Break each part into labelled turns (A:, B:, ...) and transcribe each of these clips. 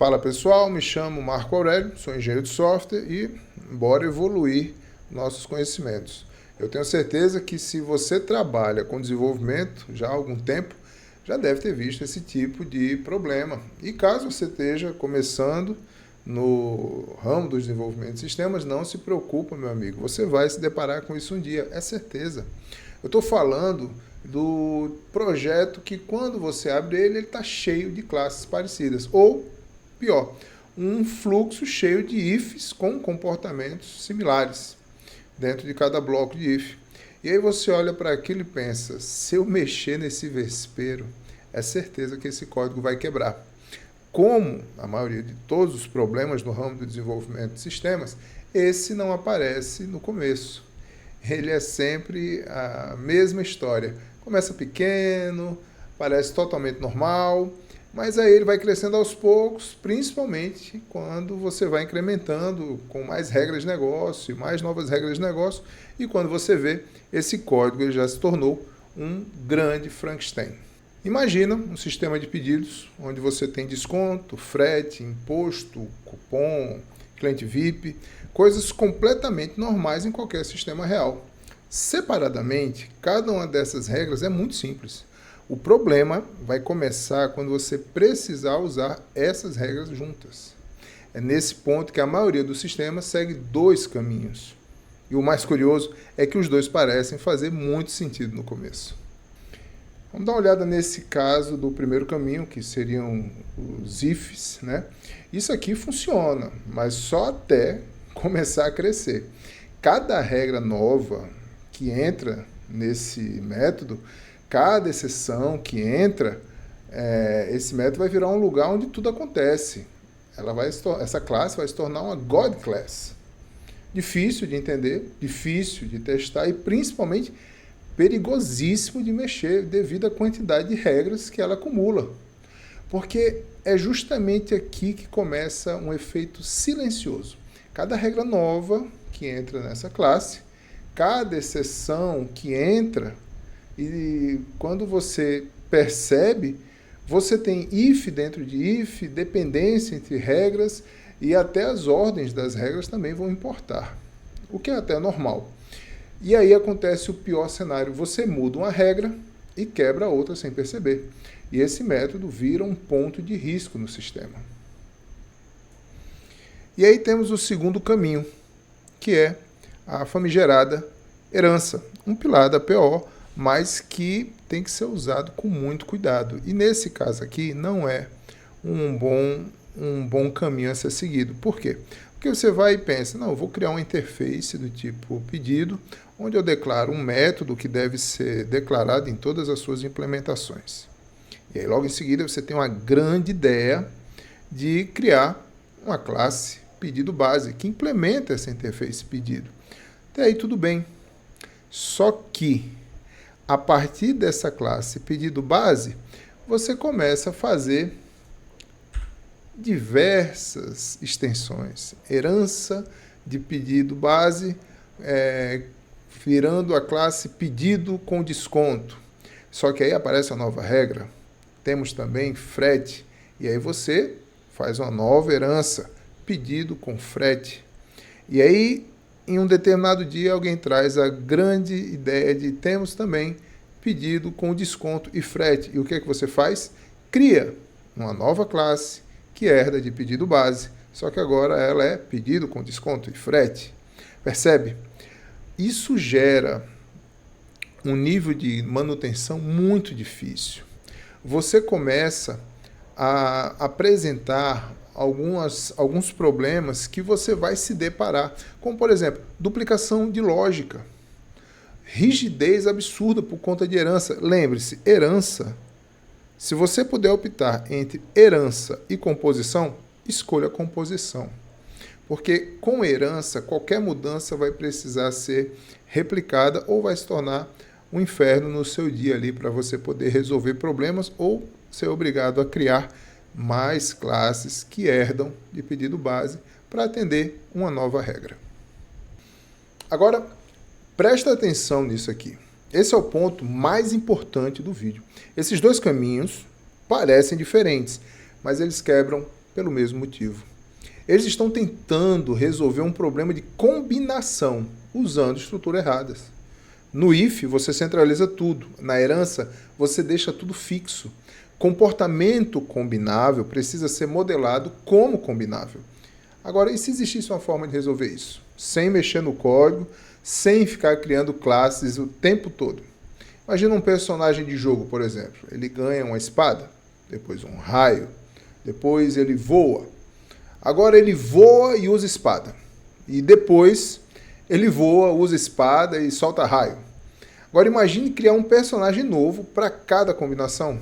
A: Fala pessoal, me chamo Marco Aurélio, sou engenheiro de software e bora evoluir nossos conhecimentos. Eu tenho certeza que se você trabalha com desenvolvimento já há algum tempo, já deve ter visto esse tipo de problema. E caso você esteja começando no ramo do desenvolvimento de sistemas, não se preocupe, meu amigo, você vai se deparar com isso um dia, é certeza. Eu estou falando do projeto que quando você abre ele está cheio de classes parecidas, ou pior, um fluxo cheio de ifs com comportamentos similares dentro de cada bloco de if. E aí você olha para aquilo e pensa, se eu mexer nesse vespeiro, é certeza que esse código vai quebrar. Como a maioria de todos os problemas no ramo do desenvolvimento de sistemas, esse não aparece no começo. Ele é sempre a mesma história. Começa pequeno, parece totalmente normal, mas aí ele vai crescendo aos poucos, principalmente quando você vai incrementando com mais regras de negócio, mais novas regras de negócio, e quando você vê, esse código ele já se tornou um grande Frankenstein. Imagina um sistema de pedidos, onde você tem desconto, frete, imposto, cupom, cliente VIP, coisas completamente normais em qualquer sistema real. Separadamente, cada uma dessas regras é muito simples. O problema vai começar quando você precisar usar essas regras juntas. É nesse ponto que a maioria dos sistemas segue dois caminhos. E o mais curioso é que os dois parecem fazer muito sentido no começo. Vamos dar uma olhada nesse caso do primeiro caminho, que seriam os ifs, né? Isso aqui funciona, mas só até começar a crescer. Cada regra nova que entra nesse método, cada exceção que entra, esse método vai virar um lugar onde tudo acontece. Essa classe vai se tornar uma God Class. Difícil de entender, difícil de testar e principalmente perigosíssimo de mexer devido à quantidade de regras que ela acumula. Porque é justamente aqui que começa um efeito silencioso. Cada regra nova que entra nessa classe, cada exceção que entra, e quando você percebe, você tem if dentro de if, dependência entre regras, e até as ordens das regras também vão importar, o que é até normal. E aí acontece o pior cenário, você muda uma regra e quebra outra sem perceber. E esse método vira um ponto de risco no sistema. E aí temos o segundo caminho, que é a famigerada herança, um pilar da PO, mas que tem que ser usado com muito cuidado. E nesse caso aqui não é um bom caminho a ser seguido. Por quê? Porque você vai e pensa, não, eu vou criar uma interface do tipo pedido, onde eu declaro um método que deve ser declarado em todas as suas implementações. E aí logo em seguida você tem uma grande ideia de criar uma classe pedido base que implementa essa interface pedido. Até aí tudo bem. Só que a partir dessa classe pedido base, você começa a fazer diversas extensões. Herança de pedido base, virando a classe pedido com desconto. Só que aí aparece a nova regra. Temos também frete. E aí você faz uma nova herança, pedido com frete. E aí, em um determinado dia, alguém traz a grande ideia de temos também pedido com desconto e frete. E o que é que você faz? Cria uma nova classe que herda de pedido base, só que agora ela é pedido com desconto e frete. Percebe? Isso gera um nível de manutenção muito difícil. Você começa a apresentar alguns problemas que você vai se deparar, como, por exemplo, duplicação de lógica, rigidez absurda por conta de herança. Lembre-se, herança, se você puder optar entre herança e composição, escolha a composição. Porque com herança, qualquer mudança vai precisar ser replicada ou vai se tornar um inferno no seu dia ali para você poder resolver problemas ou ser obrigado a criar mais classes que herdam de pedido base para atender uma nova regra. Agora, presta atenção nisso aqui. Esse é o ponto mais importante do vídeo. Esses dois caminhos parecem diferentes, mas eles quebram Pelo mesmo motivo. Eles estão tentando resolver um problema de combinação, usando estruturas erradas. No if, você centraliza tudo. Na herança, você deixa tudo fixo. Comportamento combinável precisa ser modelado como combinável. Agora, e se existisse uma forma de resolver isso? Sem mexer no código, sem ficar criando classes o tempo todo. Imagina um personagem de jogo, por exemplo. Ele ganha uma espada, depois um raio, depois ele voa. Agora ele voa e usa espada. E depois ele voa, usa espada e solta raio. Agora imagine criar um personagem novo para cada combinação.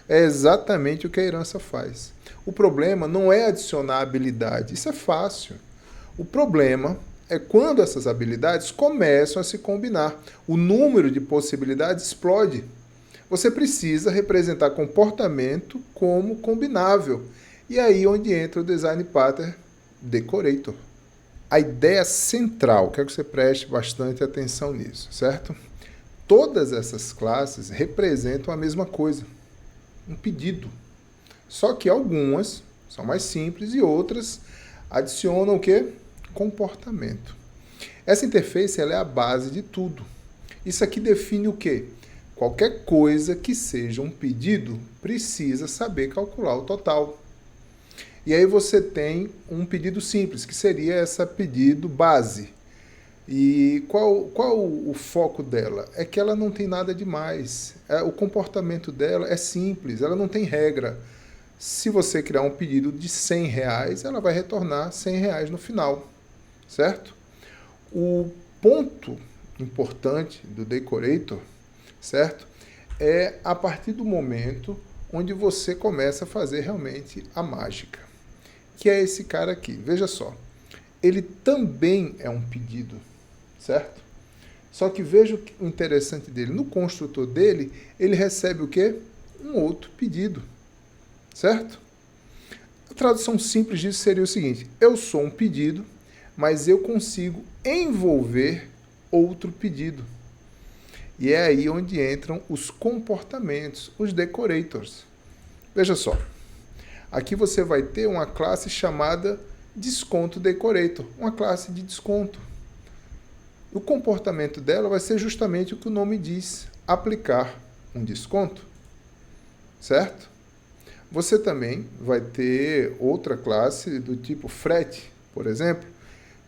A: É exatamente o que a herança faz. O problema não é adicionar habilidade, isso é fácil. O problema é quando essas habilidades começam a se combinar. O número de possibilidades explode. Você precisa representar comportamento como combinável. E aí onde entra o Design Pattern Decorator. A ideia central, quero que você preste bastante atenção nisso, certo? Todas essas classes representam a mesma coisa, um pedido. Só que algumas são mais simples e outras adicionam o quê? Comportamento. Essa interface ela é a base de tudo. Isso aqui define o quê? Qualquer coisa que seja um pedido precisa saber calcular o total. E aí você tem um pedido simples, que seria esse pedido base. E qual o foco dela? É que ela não tem nada demais. O comportamento dela é simples, ela não tem regra. Se você criar um pedido de R$100, ela vai retornar R$100 no final, certo? O ponto importante do Decorator, certo? É a partir do momento onde você começa a fazer realmente a mágica. Que é esse cara aqui. Veja só. Ele também é um pedido, certo? Só que veja o interessante dele. No construtor dele, ele recebe o quê? Um outro pedido, certo? A tradução simples disso seria o seguinte. Eu sou um pedido, mas eu consigo envolver outro pedido. E é aí onde entram os comportamentos, os decorators. Veja só. Aqui você vai ter uma classe chamada Desconto Decorator, uma classe de desconto. O comportamento dela vai ser justamente o que o nome diz, aplicar um desconto, certo? Você também vai ter outra classe do tipo frete, por exemplo,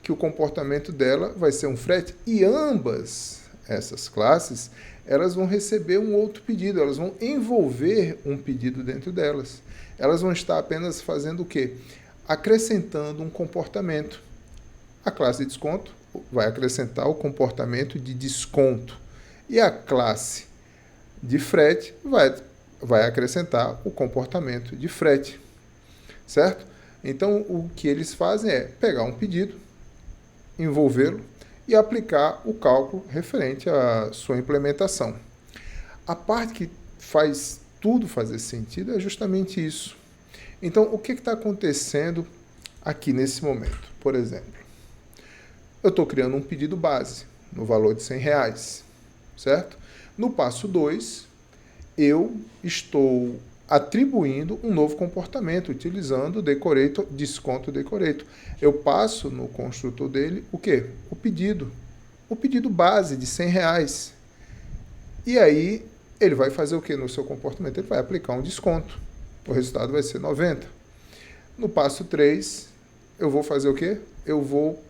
A: que o comportamento dela vai ser um frete e ambas essas classes, elas vão receber um outro pedido, elas vão envolver um pedido dentro delas. Elas vão estar apenas fazendo o quê? Acrescentando um comportamento. A classe de desconto vai acrescentar o comportamento de desconto. E a classe de frete vai acrescentar o comportamento de frete. Certo? Então, o que eles fazem é pegar um pedido, envolvê-lo e aplicar o cálculo referente à sua implementação. A parte que faz tudo fazer sentido é justamente isso. Então, o que está acontecendo aqui nesse momento? Por exemplo, eu estou criando um pedido base no valor de R$100, certo? No passo 2, eu estou atribuindo um novo comportamento, utilizando o decorator, desconto decorator. Eu passo no construtor dele o quê? O pedido base de R$100. E aí, ele vai fazer o que no seu comportamento? Ele vai aplicar um desconto. O resultado vai ser 90. No passo 3, eu vou fazer o quê? Eu vou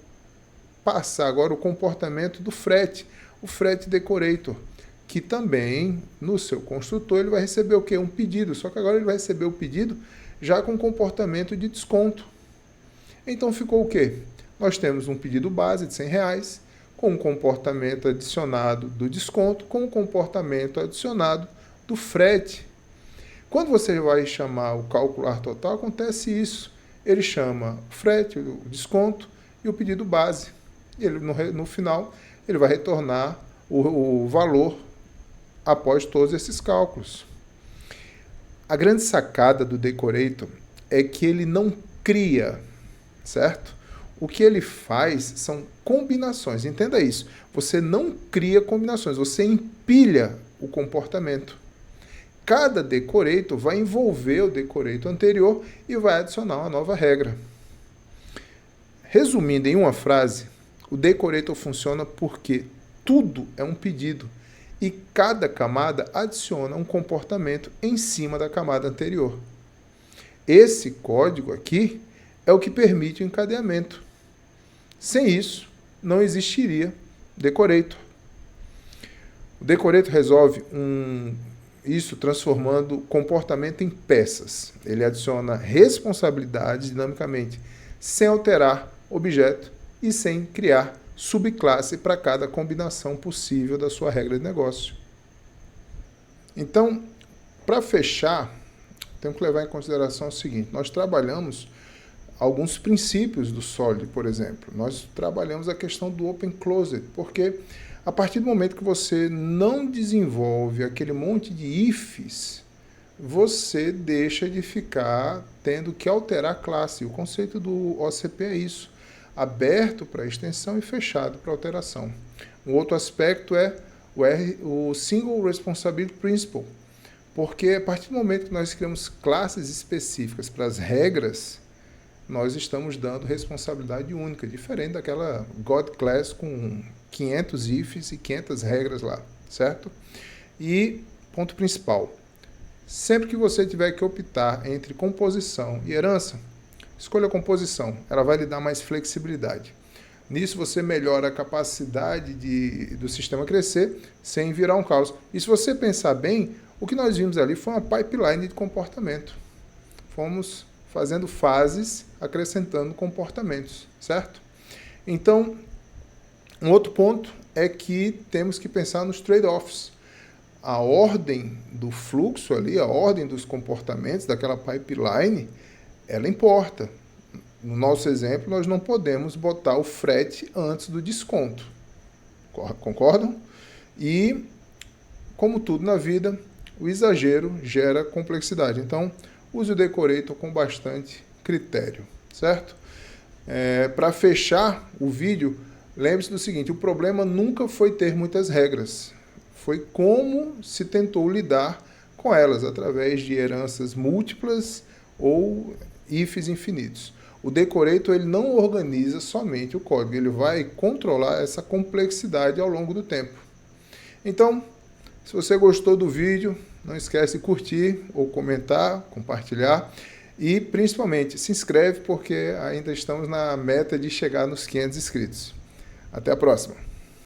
A: passar agora o comportamento do frete, o frete decorator, que também, no seu construtor, ele vai receber o quê? Um pedido, só que agora ele vai receber o pedido já com comportamento de desconto. Então ficou o quê? Nós temos um pedido base de R$100, com um comportamento adicionado do desconto, com um comportamento adicionado do frete. Quando você vai chamar o calcular total, acontece isso. Ele chama o frete, o desconto e o pedido base. E ele, no final, ele vai retornar o valor após todos esses cálculos. A grande sacada do Decorator é que ele não cria, certo? O que ele faz são combinações. Entenda isso. Você não cria combinações, você empilha o comportamento. cada decorator vai envolver o decorator anterior e vai adicionar uma nova regra. Resumindo em uma frase, o decorator funciona porque tudo é um pedido e cada camada adiciona um comportamento em cima da camada anterior. Esse código aqui é o que permite o encadeamento. Sem isso, não existiria decorator. O decorator resolve isso transformando comportamento em peças. Ele adiciona responsabilidade dinamicamente, sem alterar objeto e sem criar subclasse para cada combinação possível da sua regra de negócio. Então, para fechar, temos que levar em consideração o seguinte: nós trabalhamos alguns princípios do Solid, por exemplo. Nós trabalhamos a questão do Open Closed, porque a partir do momento que você não desenvolve aquele monte de ifs, você deixa de ficar tendo que alterar a classe. O conceito do OCP é isso: aberto para extensão e fechado para alteração. Um outro aspecto é o Single Responsibility Principle, porque a partir do momento que nós criamos classes específicas para as regras, nós estamos dando responsabilidade única, diferente daquela God Class com 500 ifs e 500 regras lá, certo? E ponto principal: sempre que você tiver que optar entre composição e herança, escolha a composição, ela vai lhe dar mais flexibilidade. Nisso você melhora a capacidade do sistema crescer sem virar um caos. E se você pensar bem, o que nós vimos ali foi uma pipeline de comportamento. Fomos fazendo fases, acrescentando comportamentos, certo? Então, um outro ponto é que temos que pensar nos trade-offs. A ordem do fluxo ali, a ordem dos comportamentos daquela pipeline, ela importa. No nosso exemplo, nós não podemos botar o frete antes do desconto. Concordam? E, como tudo na vida, o exagero gera complexidade. Então, use o decorator com bastante critério, certo? Para fechar o vídeo, lembre-se do seguinte: o problema nunca foi ter muitas regras. Foi como se tentou lidar com elas, através de heranças múltiplas ou ifs infinitos. O decorator ele não organiza somente o código, ele vai controlar essa complexidade ao longo do tempo. Então, se você gostou do vídeo, não esquece de curtir ou comentar, compartilhar e, principalmente, se inscreve, porque ainda estamos na meta de chegar nos 500 inscritos. Até a próxima!